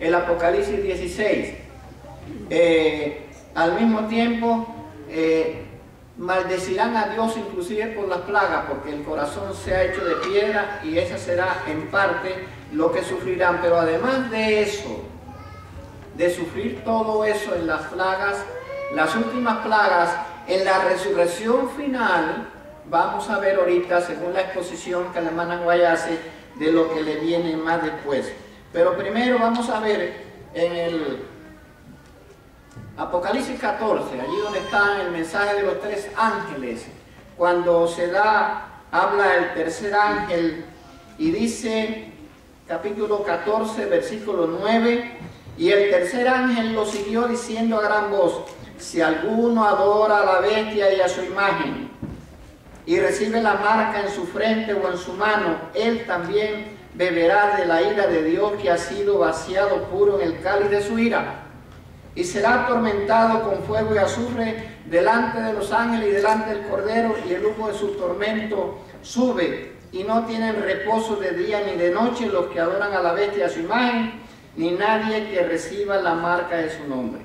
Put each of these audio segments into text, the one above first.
el Apocalipsis 16. Al mismo tiempo, maldecirán a Dios inclusive por las plagas, porque el corazón se ha hecho de piedra y esa será en parte lo que sufrirán. Pero además de eso, de sufrir todo eso en las plagas, las últimas plagas, en la resurrección final, vamos a ver ahorita, según la exposición que la hermana Guay hace, de lo que le viene más después. Pero primero vamos a ver en el Apocalipsis 14, allí donde está el mensaje de los tres ángeles, cuando habla el tercer ángel y dice, capítulo 14, versículo 9, y el tercer ángel lo siguió diciendo a gran voz, si alguno adora a la bestia y a su imagen, y recibe la marca en su frente o en su mano, él también beberá de la ira de Dios que ha sido vaciado puro en el cáliz de su ira, y será atormentado con fuego y azufre delante de los ángeles y delante del Cordero, y el humo de su tormento sube, y no tienen reposo de día ni de noche los que adoran a la bestia y a su imagen, ni nadie que reciba la marca de su nombre.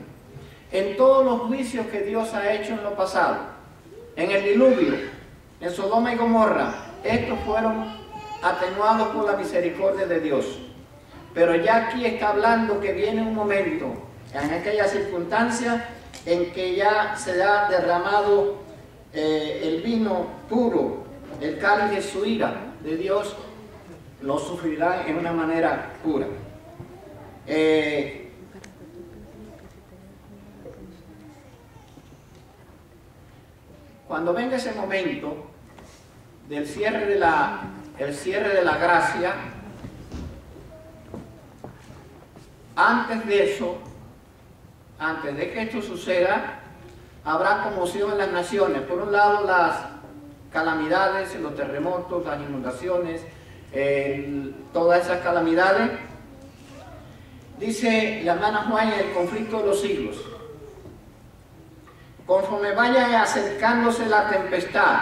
En todos los juicios que Dios ha hecho en lo pasado, en el diluvio, en Sodoma y Gomorra, estos fueron atenuados por la misericordia de Dios. Pero ya aquí está hablando que viene un momento, en aquella circunstancia, en que ya se ha derramado el vino puro, el cáliz de su ira de Dios, lo sufrirán en una manera pura. Cuando venga ese momento del cierre de la gracia, antes de eso, antes de que esto suceda, habrá conmoción en las naciones. Por un lado, las calamidades, los terremotos, las inundaciones, todas esas calamidades. Dice la hermana Juan, el conflicto de los siglos. Conforme vaya acercándose la tempestad,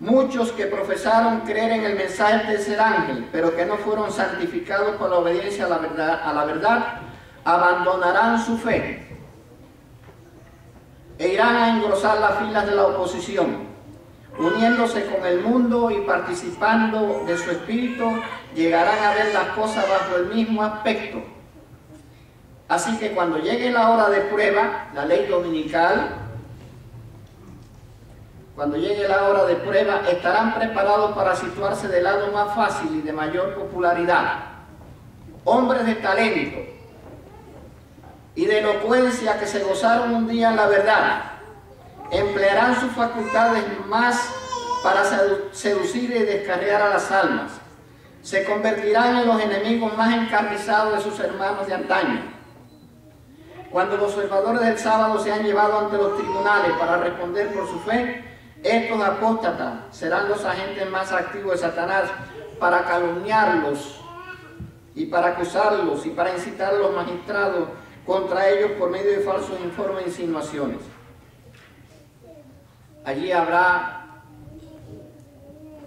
muchos que profesaron creer en el mensaje del tercer ángel, pero que no fueron santificados por la obediencia a la verdad, abandonarán su fe e irán a engrosar las filas de la oposición, uniéndose con el mundo y participando de su espíritu, llegarán a ver las cosas bajo el mismo aspecto. Así que cuando llegue la hora de prueba, la ley dominical, cuando llegue la hora de prueba, estarán preparados para situarse del lado más fácil y de mayor popularidad. Hombres de talento y de elocuencia que se gozaron un día en la verdad, emplearán sus facultades más para seducir y descarriar a las almas. Se convertirán en los enemigos más encarnizados de sus hermanos de antaño. Cuando los observadores del sábado se han llevado ante los tribunales para responder por su fe, estos apóstatas serán los agentes más activos de Satanás para calumniarlos y para acusarlos y para incitar a los magistrados contra ellos por medio de falsos informes e insinuaciones. Allí habrá,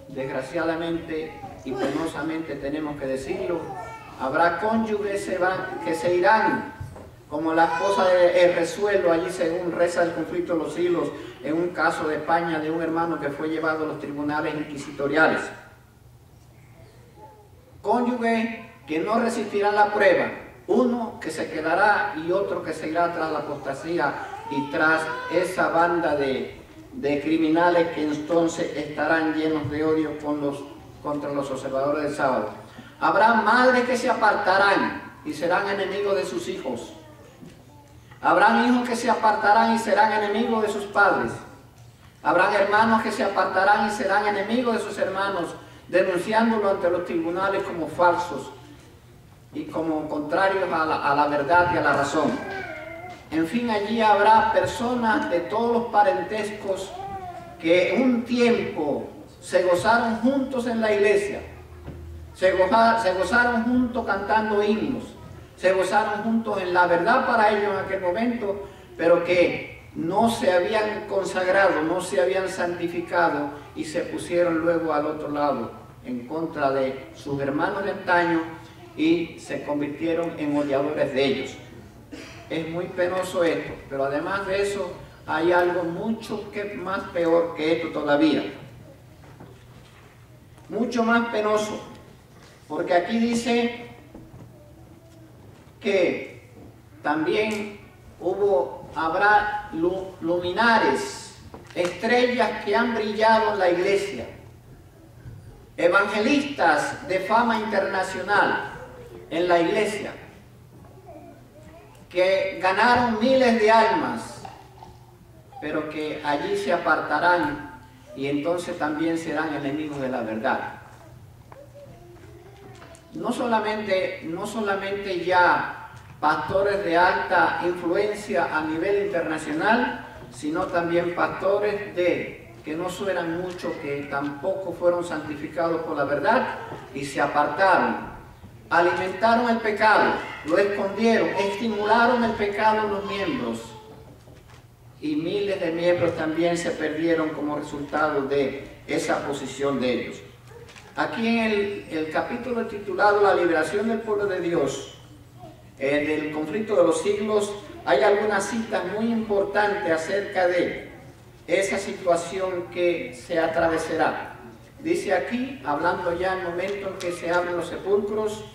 desgraciadamente y penosamente tenemos que decirlo, habrá cónyuges que se irán como la esposa de Resuelo, allí según reza el conflicto de los siglos, en un caso de España de un hermano que fue llevado a los tribunales inquisitoriales. Cónyuges que no resistirán la prueba, uno que se quedará y otro que se irá tras la apostasía y tras esa banda de criminales que entonces estarán llenos de odio contra los observadores del sábado. Habrá madres que se apartarán y serán enemigos de sus hijos. Habrán hijos que se apartarán y serán enemigos de sus padres. Habrán hermanos que se apartarán y serán enemigos de sus hermanos, denunciándolo ante los tribunales como falsos y como contrarios a la verdad y a la razón. En fin, allí habrá personas de todos los parentescos que un tiempo se gozaron juntos en la iglesia, se gozaron juntos cantando himnos, se gozaron juntos en la verdad para ellos en aquel momento, pero que no se habían consagrado, no se habían santificado y se pusieron luego al otro lado en contra de sus hermanos de antaño y se convirtieron en odiadores de ellos. Es muy penoso esto, pero además de eso hay algo mucho más peor que esto todavía. Mucho más penoso, porque aquí dice que también habrá luminares, estrellas que han brillado en la iglesia, evangelistas de fama internacional en la iglesia, que ganaron miles de almas, pero que allí se apartarán y entonces también serán enemigos de la verdad. No solamente ya pastores de alta influencia a nivel internacional, sino también pastores que no suenan mucho, que tampoco fueron santificados por la verdad y se apartaron, alimentaron el pecado, lo escondieron, estimularon el pecado en los miembros, y miles de miembros también se perdieron como resultado de esa posición de ellos. Aquí en el capítulo titulado La liberación del pueblo de Dios, del conflicto de los siglos, hay algunas citas muy importantes acerca de esa situación que se atravesará. Dice aquí, hablando ya el momento en que se abren los sepulcros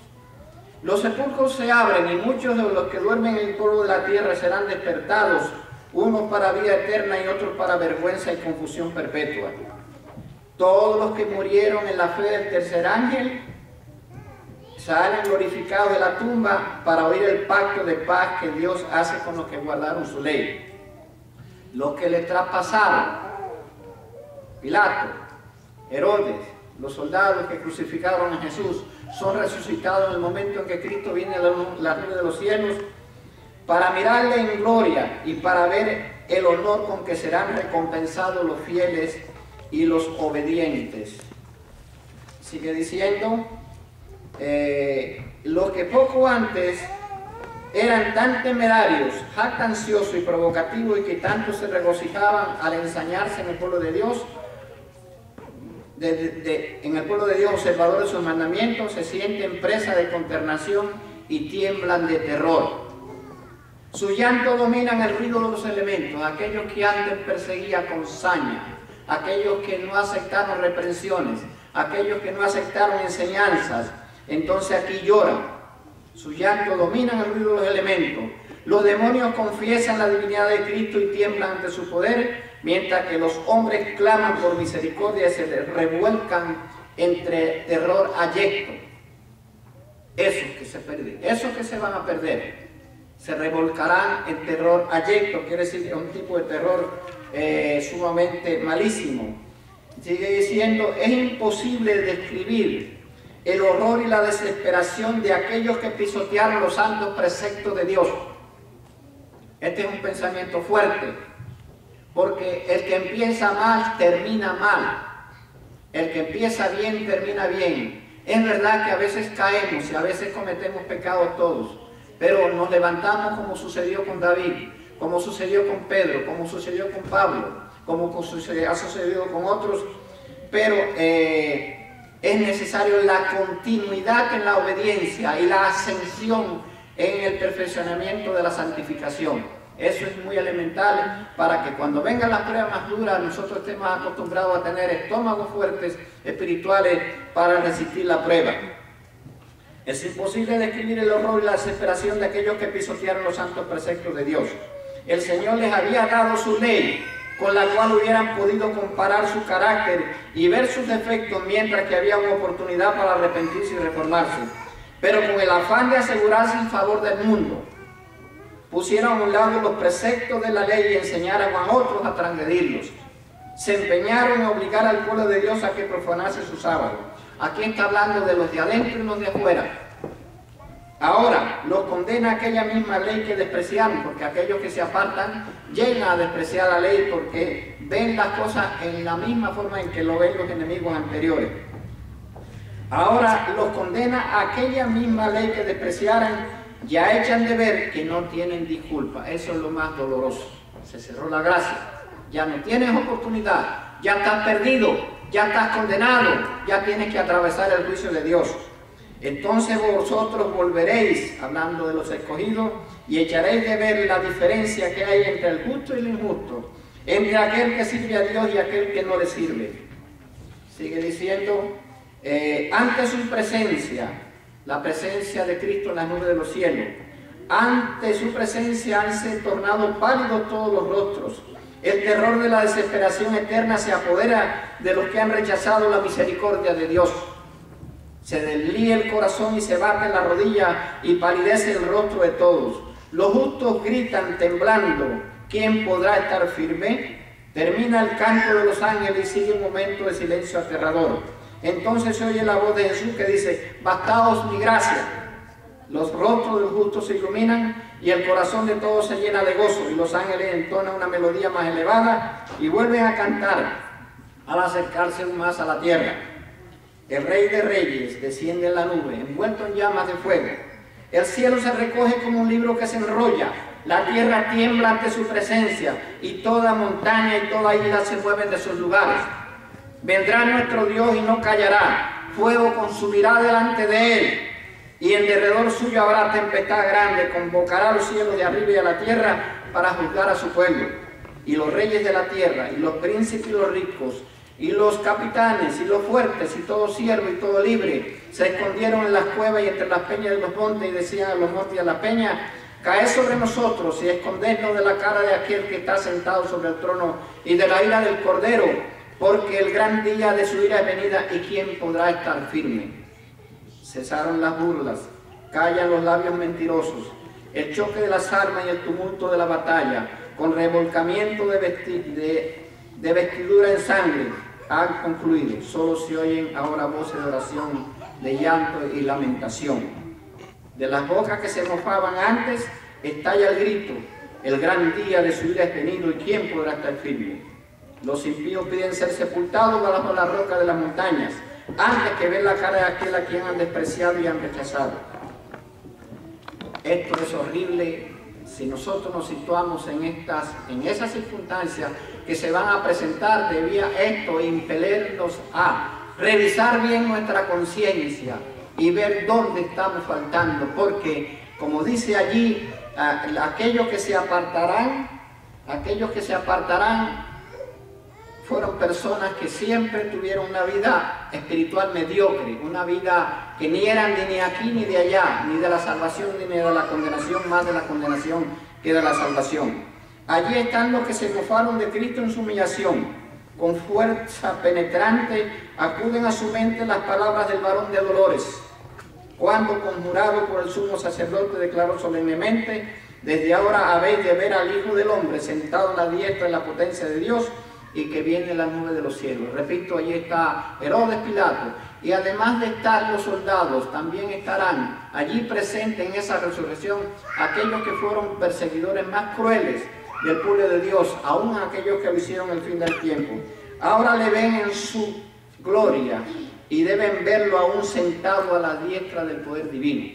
se abren y muchos de los que duermen en el polvo de la tierra serán despertados, unos para vida eterna y otros para vergüenza y confusión perpetua. Todos los que murieron en la fe del tercer ángel salen glorificados de la tumba para oír el pacto de paz que Dios hace con los que guardaron su ley. Los que le traspasaron, Pilato, Herodes, los soldados que crucificaron a Jesús, son resucitados en el momento en que Cristo viene a la luz de los cielos para mirarle en gloria y para ver el honor con que serán recompensados los fieles y los obedientes. Sigue diciendo, los que poco antes eran tan temerarios, jactanciosos y provocativos y que tanto se regocijaban al ensañarse en el pueblo de Dios, observadores de sus mandamientos, se sienten presa de consternación y tiemblan de terror. Su llanto dominan el ruido de los elementos, aquellos que antes perseguía con saña, aquellos que no aceptaron reprensiones, aquellos que no aceptaron enseñanzas, entonces aquí lloran. Su llanto dominan el ruido de los elementos. Los demonios confiesan la divinidad de Cristo y tiemblan ante su poder, mientras que los hombres claman por misericordia y se revuelcan entre terror ayecto. Esos que se pierden, esos que se van a perder, se revolcarán en terror ayecto, quiere decir un tipo de terror sumamente malísimo. Sigue diciendo, es imposible describir el horror y la desesperación de aquellos que pisotearon los santos preceptos de Dios. Este es un pensamiento fuerte, porque el que empieza mal termina mal, el que empieza bien termina bien. Es verdad que a veces caemos y a veces cometemos pecados todos, pero nos levantamos como sucedió con David, como sucedió con Pedro, como sucedió con Pablo, como ha sucedido con otros, pero es necesario la continuidad en la obediencia y la ascensión en el perfeccionamiento de la santificación. Eso es muy elemental para que cuando vengan las pruebas más duras nosotros estemos acostumbrados a tener estómagos fuertes espirituales para resistir la prueba. Es imposible describir el horror y la desesperación de aquellos que pisotearon los santos preceptos de Dios. El Señor les había dado su ley, con la cual hubieran podido comparar su carácter y ver sus defectos, mientras que había una oportunidad para arrepentirse y reformarse. Pero con el afán de asegurarse el favor del mundo, pusieron a un lado los preceptos de la ley y enseñaron a otros a transgredirlos. Se empeñaron en obligar al pueblo de Dios a que profanase su sábado. Aquí está hablando de los de adentro y los de afuera. Ahora los condena aquella misma ley que despreciaron, porque aquellos que se apartan llegan a despreciar la ley porque ven las cosas en la misma forma en que lo ven los enemigos anteriores. Ahora los condena aquella misma ley que despreciaran, ya echan de ver que no tienen disculpa. Eso es lo más doloroso. Se cerró la gracia, ya no tienes oportunidad, ya estás perdido, ya estás condenado, ya tienes que atravesar el juicio de Dios. Entonces vosotros volveréis, hablando de los escogidos, y echaréis de ver la diferencia que hay entre el justo y el injusto, entre aquel que sirve a Dios y aquel que no le sirve. Sigue diciendo, ante su presencia, la presencia de Cristo en las nubes de los cielos, ante su presencia han se tornado pálidos todos los rostros. El terror de la desesperación eterna se apodera de los que han rechazado la misericordia de Dios. Se deslía el corazón y se bate la rodilla y palidece el rostro de todos. Los justos gritan temblando, ¿quién podrá estar firme? Termina el canto de los ángeles y sigue un momento de silencio aterrador. Entonces se oye la voz de Jesús que dice, bastaos mi gracia. Los rostros de los justos se iluminan y el corazón de todos se llena de gozo, y los ángeles entonan una melodía más elevada y vuelven a cantar al acercarse aún más a la tierra. El Rey de Reyes desciende en la nube, envuelto en llamas de fuego. El cielo se recoge como un libro que se enrolla. La tierra tiembla ante su presencia, y toda montaña y toda isla se mueven de sus lugares. Vendrá nuestro Dios y no callará. Fuego consumirá delante de él, y en derredor suyo habrá tempestad grande. Convocará a los cielos de arriba y a la tierra para juzgar a su pueblo. Y los reyes de la tierra, y los príncipes y los ricos, y los capitanes, y los fuertes, y todo siervo y todo libre, se escondieron en las cuevas y entre las peñas de los montes, y decían a los montes y a la peña, caed sobre nosotros y escondednos de la cara de aquel que está sentado sobre el trono y de la ira del Cordero, porque el gran día de su ira es venida, y quién podrá estar firme. Cesaron las burlas, callan los labios mentirosos, el choque de las armas y el tumulto de la batalla, con revolcamiento de vestidura en sangre, han concluido. Solo se oyen ahora voces de oración, de llanto y lamentación. De las bocas que se mofaban antes, estalla el grito, el gran día de su ira es venido, y quién podrá estar firme. Los impíos piden ser sepultados bajo la roca de las montañas, antes que ver la cara de aquel a quien han despreciado y han rechazado. Esto es horrible si nosotros nos situamos en esas circunstancias que se van a presentar. Debía esto impelernos a revisar bien nuestra conciencia y ver dónde estamos faltando, porque como dice allí, aquellos que se apartarán fueron personas que siempre tuvieron una vida espiritual mediocre, una vida que ni eran ni aquí ni de allá, ni de la salvación ni de la condenación, más de la condenación que de la salvación. Allí están los que se mofaron de Cristo en su humillación. Con fuerza penetrante acuden a su mente las palabras del varón de dolores, cuando, conjurado por el sumo sacerdote, declaró solemnemente: desde ahora habéis de ver al Hijo del Hombre sentado a la diestra de la potencia de Dios, y que viene en la nube de los cielos. Repito, allí está Herodes Pilato, y además de estar los soldados, también estarán allí presentes en esa resurrección aquellos que fueron perseguidores más crueles del pueblo de Dios, aún aquellos que lo hicieron el fin del tiempo. Ahora le ven en su gloria y deben verlo aún sentado a la diestra del poder divino.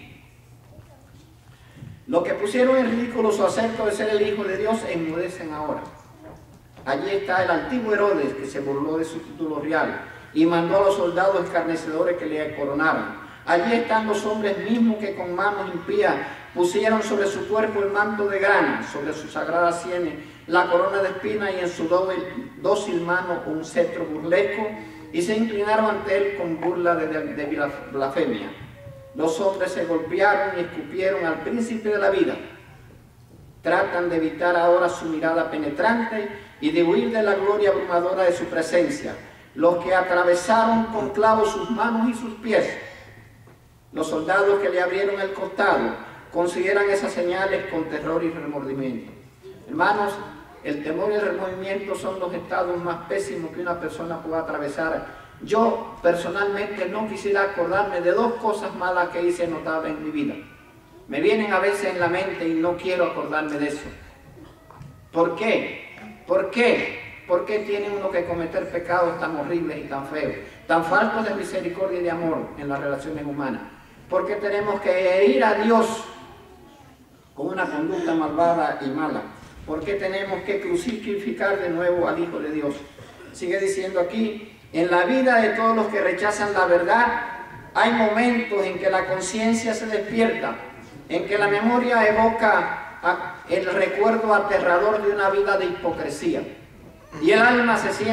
Los que pusieron en ridículo su acerto de ser el Hijo de Dios enmudecen ahora. Allí está el antiguo Herodes, que se burló de su título real y mandó a los soldados escarnecedores que le coronaran. Allí están los hombres mismos que con manos impías pusieron sobre su cuerpo el manto de grana, sobre sus sagradas sienes la corona de espinas, y en su dócil mano un cetro burlesco, y se inclinaron ante él con burla de blasfemia. Los hombres se golpearon y escupieron al príncipe de la vida. Tratan de evitar ahora su mirada penetrante y de huir de la gloria abrumadora de su presencia. Los que atravesaron con clavos sus manos y sus pies, los soldados que le abrieron el costado, consideran esas señales con terror y remordimiento. Hermanos, el temor y el remordimiento son los estados más pésimos que una persona pueda atravesar. Yo personalmente no quisiera acordarme de dos cosas malas que hice notables en mi vida. Me vienen a veces en la mente y no quiero acordarme de eso. ¿Por qué? ¿Por qué? ¿Por qué tiene uno que cometer pecados tan horribles y tan feos, tan faltos de misericordia y de amor en las relaciones humanas? ¿Por qué tenemos que herir a Dios con una conducta malvada y mala? ¿Por qué tenemos que crucificar de nuevo al Hijo de Dios? Sigue diciendo aquí: en la vida de todos los que rechazan la verdad, hay momentos en que la conciencia se despierta, en que la memoria evoca el recuerdo aterrador de una vida de hipocresía. Y el alma se siente